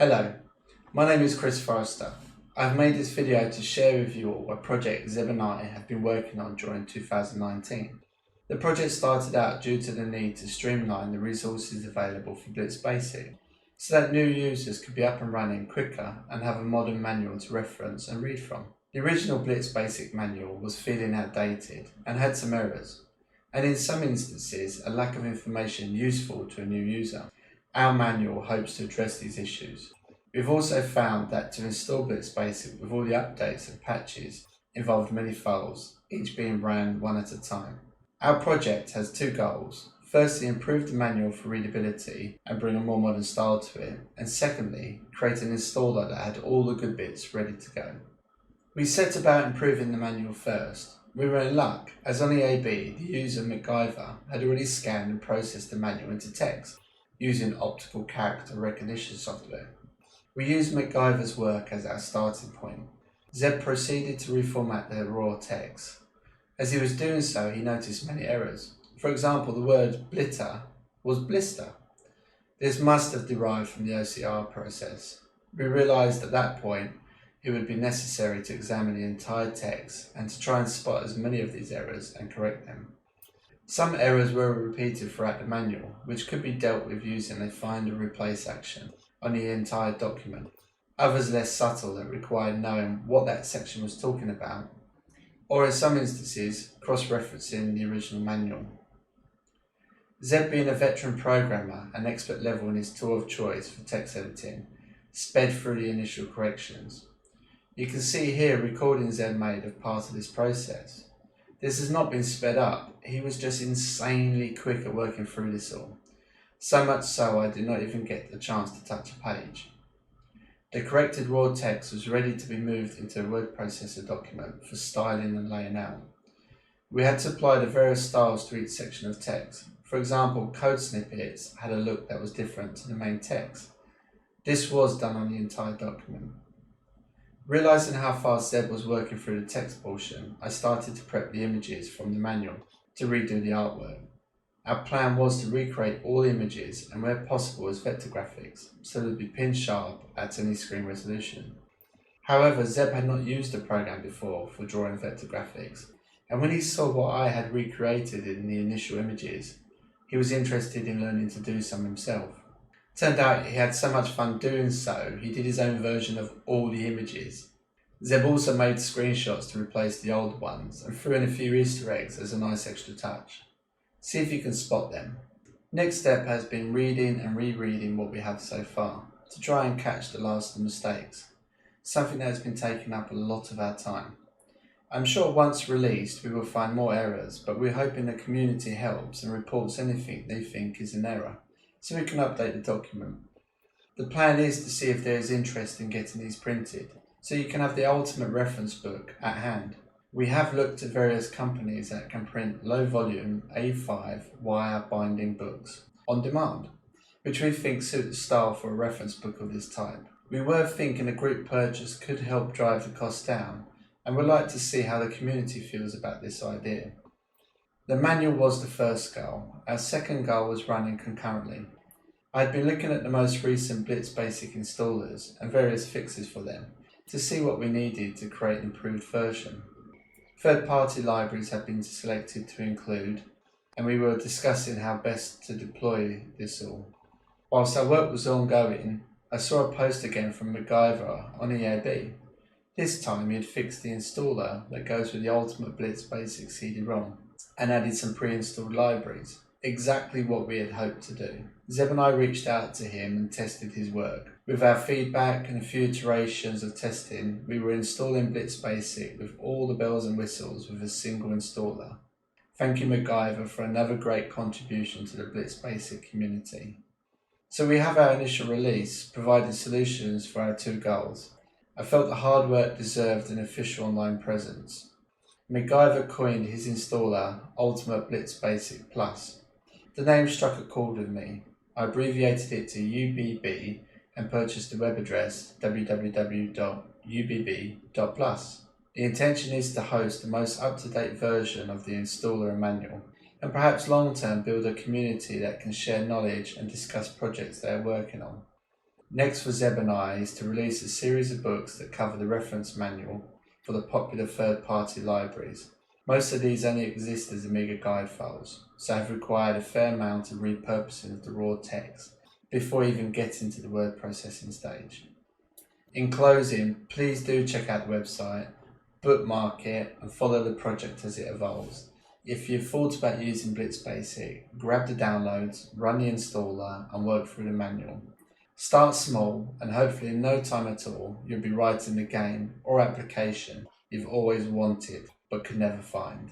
Hello, my name is Chris Forrester. I've made this video to share with you all a project Zeb and I have been working on during 2019. The project started out due to the need to streamline the resources available for Blitz Basic, so that new users could be up and running quicker and have a modern manual to reference and read from. The original Blitz Basic manual was feeling outdated and had some errors, and in some instances a lack of information useful to a new user. Our manual hopes to address these issues. We've also found that to install Blitz Basic with all the updates and patches involved many files, each being ran one at a time. Our project has two goals. Firstly, improve the manual for readability and bring a more modern style to it, and secondly, create an installer that had all the good bits ready to go. We set about improving the manual first. We were in luck, as on EAB, the user MacGyver had already scanned and processed the manual into text, using optical character recognition software. We used MacGyver's work as our starting point. Zeb proceeded to reformat the raw text. As he was doing so, he noticed many errors. For example, the word blitter was blister. This must have derived from the OCR process. We realised at that point it would be necessary to examine the entire text and to try and spot as many of these errors and correct them. Some errors were repeated throughout the manual, which could be dealt with using a find and replace action on the entire document. Others less subtle that required knowing what that section was talking about, or in some instances, cross-referencing the original manual. Zeb, being a veteran programmer and expert level in his tool of choice for text editing, sped through the initial corrections. You can see here recordings Zeb made of part of this process. This has not been sped up, he was just insanely quick at working through this all. So much so I did not even get the chance to touch a page. The corrected raw text was ready to be moved into a word processor document for styling and laying out. We had to apply the various styles to each section of text. For example, code snippets had a look that was different to the main text. This was done on the entire document. Realising how fast Zeb was working through the text portion, I started to prep the images from the manual to redo the artwork. Our plan was to recreate all images and where possible as vector graphics, so they would be pin sharp at any screen resolution. However, Zeb had not used the program before for drawing vector graphics, and when he saw what I had recreated in the initial images, he was interested in learning to do some himself. Turned out he had so much fun doing so, he did his own version of all the images. Zeb also made screenshots to replace the old ones and threw in a few Easter eggs as a nice extra touch. See if you can spot them. Next step has been reading and rereading what we have so far, to try and catch the last mistakes, something that has been taking up a lot of our time. I'm sure once released we will find more errors, but we're hoping the community helps and reports anything they think is an error, so we can update the document. The plan is to see if there is interest in getting these printed, so you can have the ultimate reference book at hand. We have looked at various companies that can print low volume A5 wire binding books on demand, which we think suit the style for a reference book of this type. We were thinking a group purchase could help drive the cost down, and would like to see how the community feels about this idea. The manual was the first goal. Our second goal was running concurrently. I had been looking at the most recent Blitz Basic installers and various fixes for them to see what we needed to create an improved version. Third-party libraries have been selected to include, and we were discussing how best to deploy this all. Whilst our work was ongoing, I saw a post again from MacGyver on EAB. This time he had fixed the installer that goes with the ultimate Blitz Basic CD-ROM and added some pre-installed libraries, exactly what we had hoped to do. Zeb and I reached out to him and tested his work. With our feedback and a few iterations of testing, we were installing Blitz Basic with all the bells and whistles with a single installer. Thank you MacGyver for another great contribution to the Blitz Basic community. So we have our initial release, providing solutions for our two goals. I felt the hard work deserved an official online presence. MacGyver coined his installer Ultimate Blitz Basic Plus. The name struck a chord with me. I abbreviated it to UBB and purchased the web address www.ubb.plus. The intention is to host the most up-to-date version of the installer and manual, and perhaps long-term build a community that can share knowledge and discuss projects they are working on. Next for Zeb and I is to release a series of books that cover the reference manual for the popular third-party libraries. Most of these only exist as Amiga guide files, so have required a fair amount of repurposing of the raw text before even getting to the word processing stage. In closing, please do check out the website, bookmark it and follow the project as it evolves. If you've thought about using Blitz Basic, grab the downloads, run the installer and work through the manual. Start small and hopefully in no time at all you'll be writing the game or application you've always wanted but could never find.